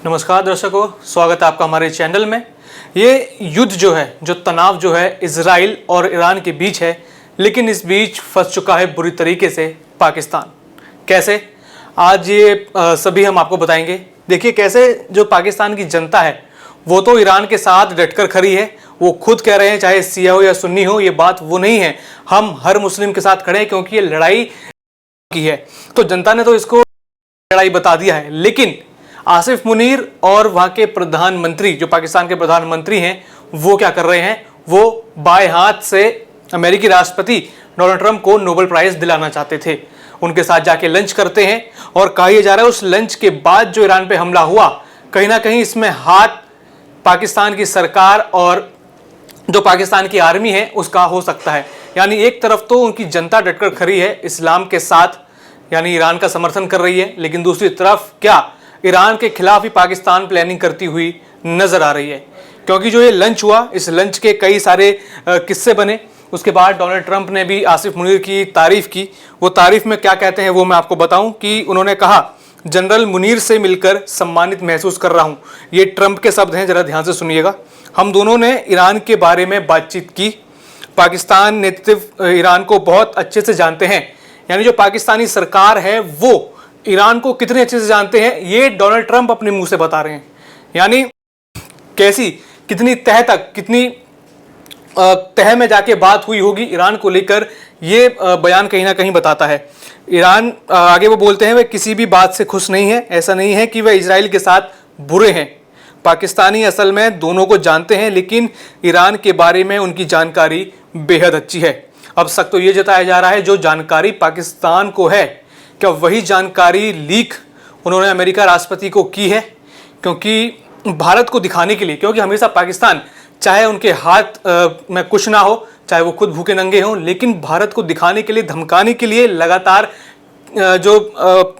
नमस्कार दर्शकों, स्वागत है आपका हमारे चैनल में। ये युद्ध जो है, जो तनाव जो है इजराइल और ईरान के बीच है, लेकिन इस बीच फंस चुका है बुरी तरीके से पाकिस्तान। कैसे? आज ये सभी हम आपको बताएंगे। देखिए कैसे जो पाकिस्तान की जनता है वो तो ईरान के साथ डटकर खड़ी है। वो खुद कह रहे हैं चाहे शिया हो या सुन्नी हो, ये बात वो नहीं है, हम हर मुस्लिम के साथ खड़े हैं क्योंकि ये लड़ाई की है। तो जनता ने तो इसको लड़ाई बता दिया है। लेकिन आसिफ मुनीर और वहां के प्रधानमंत्री, जो पाकिस्तान के प्रधानमंत्री हैं, वो क्या कर रहे हैं? वो बाएं हाथ से अमेरिकी राष्ट्रपति डोनाल्ड ट्रंप को नोबेल प्राइज दिलाना चाहते थे। उनके साथ जाके लंच करते हैं और कहा यह जा रहा है उस लंच के बाद जो ईरान पे हमला हुआ, कहीं ना कहीं इसमें हाथ पाकिस्तान की सरकार और जो पाकिस्तान की आर्मी है उसका हो सकता है। यानी एक तरफ तो उनकी जनता डटकर खड़ी है इस्लाम के साथ, यानी ईरान का समर्थन कर रही है, लेकिन दूसरी तरफ क्या ईरान के खिलाफ ही पाकिस्तान प्लानिंग करती हुई नजर आ रही है। क्योंकि जो ये लंच हुआ, इस लंच के कई सारे किस्से बने। उसके बाद डोनाल्ड ट्रंप ने भी आसिफ मुनीर की तारीफ की। वो तारीफ में क्या कहते हैं वो मैं आपको बताऊं कि उन्होंने कहा, जनरल मुनीर से मिलकर सम्मानित महसूस कर रहा हूं। ये ट्रंप के शब्द हैं, जरा ध्यान से सुनिएगा। हम दोनों ने ईरान के बारे में बातचीत की। पाकिस्तान नेतृत्व ईरान को बहुत अच्छे से जानते हैं। यानी जो पाकिस्तानी सरकार है वो ईरान को कितने अच्छे से जानते हैं, ये डोनाल्ड ट्रंप अपने मुंह से बता रहे हैं। यानी कैसी, कितनी तह तक, कितनी तह में जाके बात हुई होगी ईरान को लेकर, ये बयान कहीं ना कहीं बताता है। ईरान आगे वो बोलते हैं वे किसी भी बात से खुश नहीं है। ऐसा नहीं है कि वे इजराइल के साथ बुरे हैं। पाकिस्तानी असल में दोनों को जानते हैं, लेकिन ईरान के बारे में उनकी जानकारी बेहद अच्छी है। अब शक तो ये जताया जा रहा है जो जानकारी पाकिस्तान को है, क्या वही जानकारी लीक उन्होंने अमेरिका राष्ट्रपति को की है? क्योंकि भारत को दिखाने के लिए, क्योंकि हमेशा पाकिस्तान चाहे उनके हाथ में कुछ ना हो, चाहे वो खुद भूखे नंगे हों, लेकिन भारत को दिखाने के लिए, धमकाने के लिए लगातार जो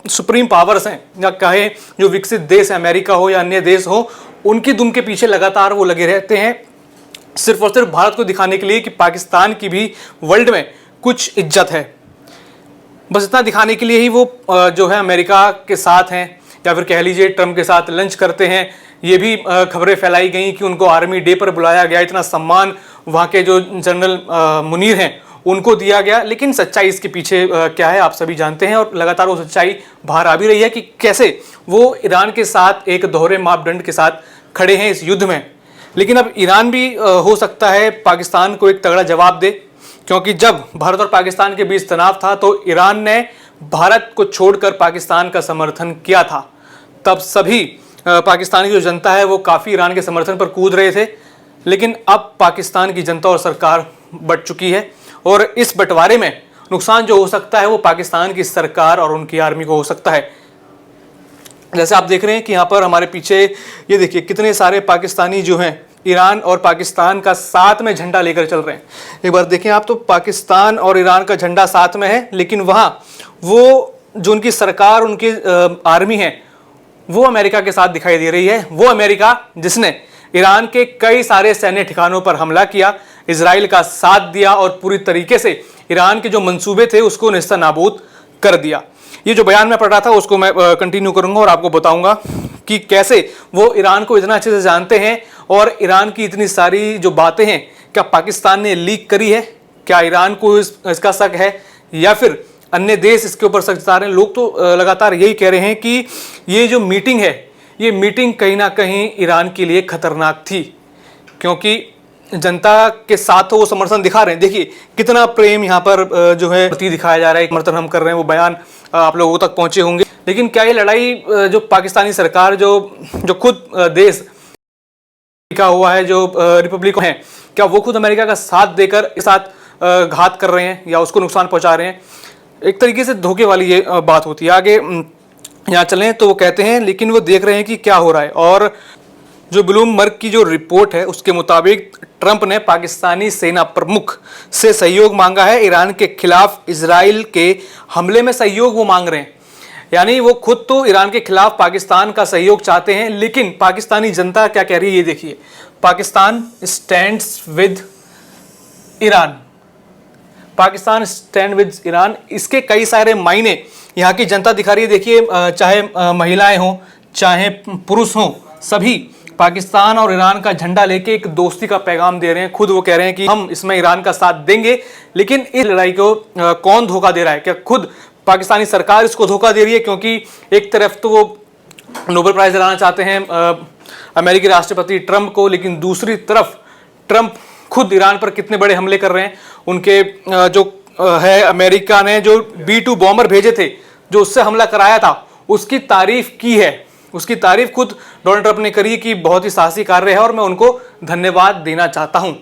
सुप्रीम पावर्स हैं या कहे जो विकसित देश है, अमेरिका हो या अन्य देश हो, उनकी दुम के पीछे लगातार वो लगे रहते हैं, सिर्फ और सिर्फ भारत को दिखाने के लिए कि पाकिस्तान की भी वर्ल्ड में कुछ इज्जत है। बस इतना दिखाने के लिए ही वो जो है अमेरिका के साथ हैं, या फिर कह लीजिए ट्रंप के साथ लंच करते हैं। ये भी खबरें फैलाई गई कि उनको आर्मी डे पर बुलाया गया, इतना सम्मान वहाँ के जो जनरल मुनीर हैं उनको दिया गया। लेकिन सच्चाई इसके पीछे क्या है आप सभी जानते हैं, और लगातार वो सच्चाई बाहर आ भी रही है कि कैसे वो ईरान के साथ एक दोहरे मापदंड के साथ खड़े हैं इस युद्ध में। लेकिन अब ईरान भी हो सकता है पाकिस्तान को एक तगड़ा जवाब दे, क्योंकि जब भारत और पाकिस्तान के बीच तनाव था तो ईरान ने भारत को छोड़कर पाकिस्तान का समर्थन किया था। तब सभी पाकिस्तान की जो जनता है वो काफ़ी ईरान के समर्थन पर कूद रहे थे। लेकिन अब पाकिस्तान की जनता और सरकार बट चुकी है, और इस बंटवारे में नुकसान जो हो सकता है वो पाकिस्तान की सरकार और उनकी आर्मी को हो सकता है। जैसे आप देख रहे हैं कि यहाँ पर हमारे पीछे ये देखिए कितने सारे पाकिस्तानी जो हैं ईरान और पाकिस्तान का साथ में झंडा लेकर चल रहे हैं। एक बार देखें आप, तो पाकिस्तान और ईरान का झंडा साथ में है, लेकिन वहाँ वो जो उनकी सरकार, उनकी आर्मी है, वो अमेरिका के साथ दिखाई दे रही है। वो अमेरिका जिसने ईरान के कई सारे सैन्य ठिकानों पर हमला किया, इजराइल का साथ दिया और पूरी तरीके से ईरान के जो मंसूबे थे उसको नेस्तनाबूद कर दिया। ये जो बयान मैं पढ़ रहा था उसको मैं कंटिन्यू करूंगा और आपको बताऊंगा कि कैसे वो ईरान को इतना अच्छे से जानते हैं, और ईरान की इतनी सारी जो बातें हैं क्या पाकिस्तान ने लीक करी है, क्या ईरान को इसका शक है, या फिर अन्य देश इसके ऊपर शक जता रहे हैं। लोग तो लगातार यही कह रहे हैं कि ये जो मीटिंग है, ये मीटिंग कहीं ना कहीं ईरान के लिए खतरनाक थी, क्योंकि जनता के साथ तो वो समर्थन दिखा रहे हैं। देखिए कितना प्रेम यहाँ पर जो है दिखाया जा रहा है, समर्थन हम कर रहे हैं, वो बयान आप लोगों तक पहुंचे होंगे। लेकिन क्या ये लड़ाई जो पाकिस्तानी सरकार जो खुद देश लिखा हुआ है, जो रिपब्लिक है, क्या वो खुद अमेरिका का साथ देकर इस साथ घात कर रहे हैं या उसको नुकसान पहुंचा रहे हैं? एक तरीके से धोखे वाली ये बात होती है। आगे यहाँ चलें तो वो कहते हैं लेकिन वो देख रहे हैं कि क्या हो रहा है, और जो ब्लूमबर्ग की जो रिपोर्ट है उसके मुताबिक ट्रंप ने पाकिस्तानी सेना प्रमुख से सहयोग मांगा है। ईरान के खिलाफ इजराइल के हमले में सहयोग वो मांग रहे हैं। यानी वो खुद तो ईरान के खिलाफ पाकिस्तान का सहयोग चाहते हैं, लेकिन पाकिस्तानी जनता क्या कह रही है ये देखिए। Pakistan stands with Iran, Pakistan stand with Iran, इसके कई सारे मायने यहाँ की जनता दिखा रही है। देखिए चाहे महिलाएं हों, चाहे पुरुष हों, सभी पाकिस्तान और ईरान का झंडा लेके एक दोस्ती का पैगाम दे रहे हैं। खुद वो कह रहे हैं कि हम इसमें ईरान का साथ देंगे, लेकिन इस लड़ाई को कौन धोखा दे रहा है? क्या खुद पाकिस्तानी सरकार इसको धोखा दे रही है? क्योंकि एक तरफ तो वो नोबेल प्राइज दिलाना चाहते हैं अमेरिकी राष्ट्रपति ट्रंप को, लेकिन दूसरी तरफ ट्रंप खुद ईरान पर कितने बड़े हमले कर रहे हैं। उनके जो है अमेरिका ने जो B-2 बॉम्बर भेजे थे, जो उससे हमला कराया था, उसकी तारीफ की है। उसकी तारीफ खुद डोनाल्ड ट्रंप ने करी कि बहुत ही साहसी कार्य है और मैं उनको धन्यवाद देना चाहता हूं।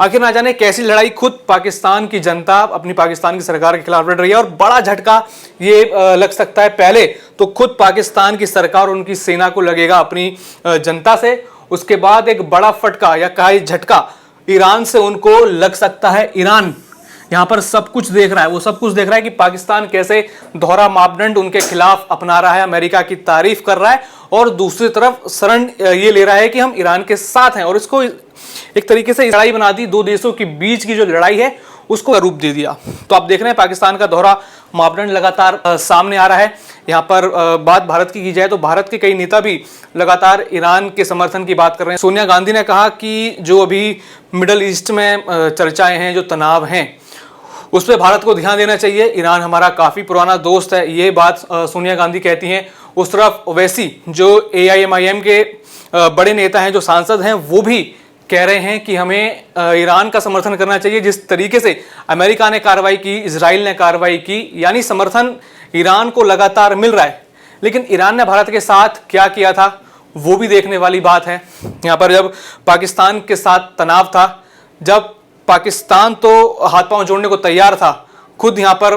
आखिर ना जाने कैसी लड़ाई खुद पाकिस्तान की जनता अपनी पाकिस्तान की सरकार के खिलाफ लड़ रही है, और बड़ा झटका ये लग सकता है। पहले तो खुद पाकिस्तान की सरकार और उनकी सेना को लगेगा अपनी जनता से, उसके बाद एक बड़ा फटका या कहा झटका ईरान से उनको लग सकता है। ईरान यहाँ पर सब कुछ देख रहा है, वो सब कुछ देख रहा है कि पाकिस्तान कैसे दोहरा मापदंड उनके खिलाफ अपना रहा है, अमेरिका की तारीफ कर रहा है, और दूसरी तरफ शरण ये ले रहा है कि हम ईरान के साथ हैं, और इसको एक तरीके से लड़ाई बना दी। दो देशों के बीच की जो लड़ाई है उसको रूप दे दिया। तो आप देख रहे हैं पाकिस्तान का दोहरा मापदंड लगातार सामने आ रहा है। यहाँ पर बात भारत की जाए तो भारत के कई नेता भी लगातार ईरान के समर्थन की बात कर रहे हैं। सोनिया गांधी ने कहा कि जो अभी मिडल ईस्ट में चर्चाएं हैं, जो तनाव हैं, उस पर भारत को ध्यान देना चाहिए। ईरान हमारा काफ़ी पुराना दोस्त है, ये बात सोनिया गांधी कहती हैं। उस तरफ ओवैसी जो AIMIM के बड़े नेता हैं, जो सांसद हैं, वो भी कह रहे हैं कि हमें ईरान का समर्थन करना चाहिए। जिस तरीके से अमेरिका ने कार्रवाई की, इजराइल ने कार्रवाई की, यानी समर्थन ईरान को लगातार मिल रहा है। लेकिन ईरान ने भारत के साथ क्या किया था वो भी देखने वाली बात है। यहाँ पर जब पाकिस्तान के साथ तनाव था, जब पाकिस्तान तो हाथ पांव जोड़ने को तैयार था, खुद यहाँ पर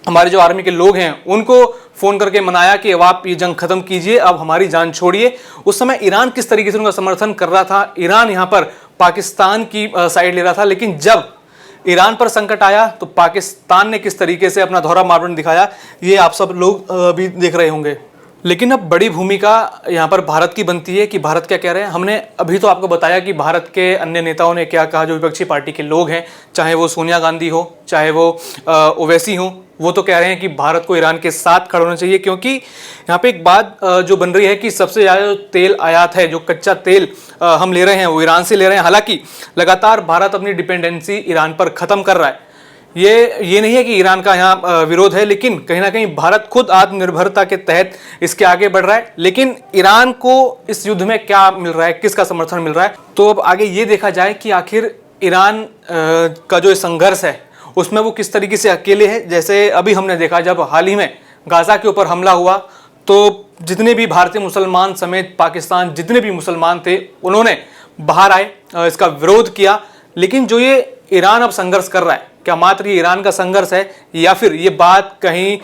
हमारे जो आर्मी के लोग हैं उनको फोन करके मनाया कि अब आप ये जंग खत्म कीजिए, अब हमारी जान छोड़िए। उस समय ईरान किस तरीके से उनका समर्थन कर रहा था, ईरान यहाँ पर पाकिस्तान की साइड ले रहा था। लेकिन जब ईरान पर संकट आया तो पाकिस्तान ने किस तरीके से अपना दोहरा मापदंड दिखाया, ये आप सब लोग भी देख रहे होंगे। लेकिन अब बड़ी भूमिका यहाँ पर भारत की बनती है कि भारत क्या कह रहे हैं। हमने अभी तो आपको बताया कि भारत के अन्य नेताओं ने क्या कहा, जो विपक्षी पार्टी के लोग हैं, चाहे वो सोनिया गांधी हो, चाहे वो ओवैसी हो, वो तो कह रहे हैं कि भारत को ईरान के साथ खड़ा होना चाहिए। क्योंकि यहाँ पे एक बात जो बन रही है कि सबसे ज़्यादा जो तेल आयात है, जो कच्चा तेल हम ले रहे हैं, वो ईरान से ले रहे हैं। हालांकि लगातार भारत अपनी डिपेंडेंसी ईरान पर ख़त्म कर रहा है। ये नहीं है कि ईरान का यहाँ विरोध है, लेकिन कहीं ना कहीं भारत खुद आत्मनिर्भरता के तहत इसके आगे बढ़ रहा है। लेकिन ईरान को इस युद्ध में क्या मिल रहा है, किसका समर्थन मिल रहा है? तो अब आगे ये देखा जाए कि आखिर ईरान का जो संघर्ष है उसमें वो किस तरीके से अकेले है। जैसे अभी हमने देखा, जब हाल ही में गाजा के ऊपर हमला हुआ तो जितने भी भारतीय मुसलमान समेत पाकिस्तान जितने भी मुसलमान थे, उन्होंने बाहर आए, इसका विरोध किया। लेकिन जो ये ईरान अब संघर्ष कर रहा है, क्या मात्र ये ईरान का संघर्ष है, या फिर ये बात कहीं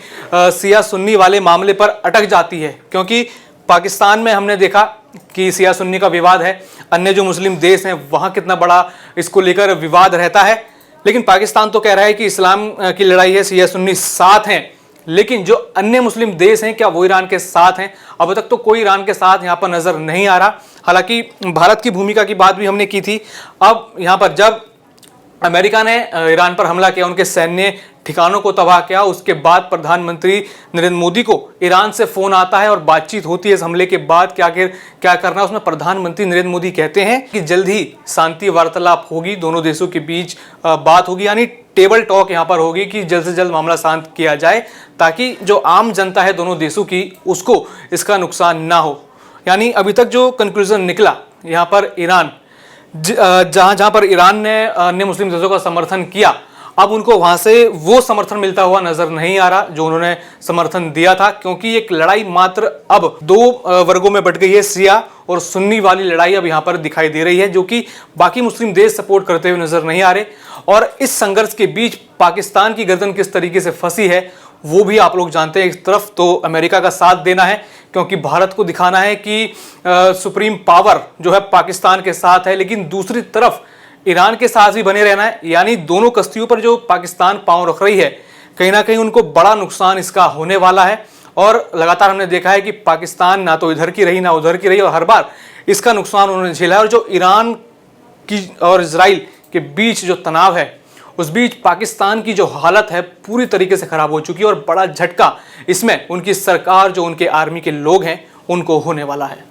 सिया सुन्नी वाले मामले पर अटक जाती है? क्योंकि पाकिस्तान में हमने देखा कि सिया सुन्नी का विवाद है, अन्य जो मुस्लिम देश हैं वहाँ कितना बड़ा इसको लेकर विवाद रहता है। लेकिन पाकिस्तान तो कह रहा है कि इस्लाम की लड़ाई है, सिया सुन्नी साथ हैं। लेकिन जो अन्य मुस्लिम देश हैं, क्या वो ईरान के साथ हैं? अब तक तो कोई ईरान के साथ यहाँ पर नजर नहीं आ रहा। हालांकि भारत की भूमिका की बात भी हमने की थी। अब यहाँ पर जब अमेरिका ने ईरान पर हमला किया, उनके सैन्य ठिकानों को तबाह किया, उसके बाद प्रधानमंत्री नरेंद्र मोदी को ईरान से फोन आता है और बातचीत होती है इस हमले के बाद क्या करना। उसमें प्रधानमंत्री नरेंद्र मोदी कहते हैं कि जल्द ही शांति वार्तालाप होगी, दोनों देशों के बीच बात होगी, यानी टेबल टॉक यहाँ पर होगी कि जल्द से जल्द मामला शांत किया जाए, ताकि जो आम जनता है दोनों देशों की, उसको इसका नुकसान ना हो। यानी अभी तक जो कंक्लूजन निकला, यहाँ पर ईरान जहां पर ईरान ने अन्य मुस्लिम देशों का समर्थन किया, अब उनको वहां से वो समर्थन मिलता हुआ नजर नहीं आ रहा जो उन्होंने समर्थन दिया था। क्योंकि एक लड़ाई मात्र अब दो वर्गों में बट गई है, शिया और सुन्नी वाली लड़ाई अब यहाँ पर दिखाई दे रही है, जो कि बाकी मुस्लिम देश सपोर्ट करते हुए नजर नहीं आ रहे। और इस संघर्ष के बीच पाकिस्तान की गर्दन किस तरीके से फंसी है वो भी आप लोग जानते हैं। एक तरफ तो अमेरिका का साथ देना है, क्योंकि भारत को दिखाना है कि सुप्रीम पावर जो है पाकिस्तान के साथ है, लेकिन दूसरी तरफ ईरान के साथ भी बने रहना है। यानी दोनों कश्तियों पर जो पाकिस्तान पांव रख रही है, कहीं ना कहीं उनको बड़ा नुकसान इसका होने वाला है। और लगातार हमने देखा है कि पाकिस्तान ना तो इधर की रही ना उधर की रही, और हर बार इसका नुकसान उन्होंने झेला है। और जो ईरान की और इजराइल के बीच जो तनाव है, उस बीच पाकिस्तान की जो हालत है पूरी तरीके से खराब हो चुकी है। और बड़ा झटका इसमें उनकी सरकार, जो उनके आर्मी के लोग हैं, उनको होने वाला है।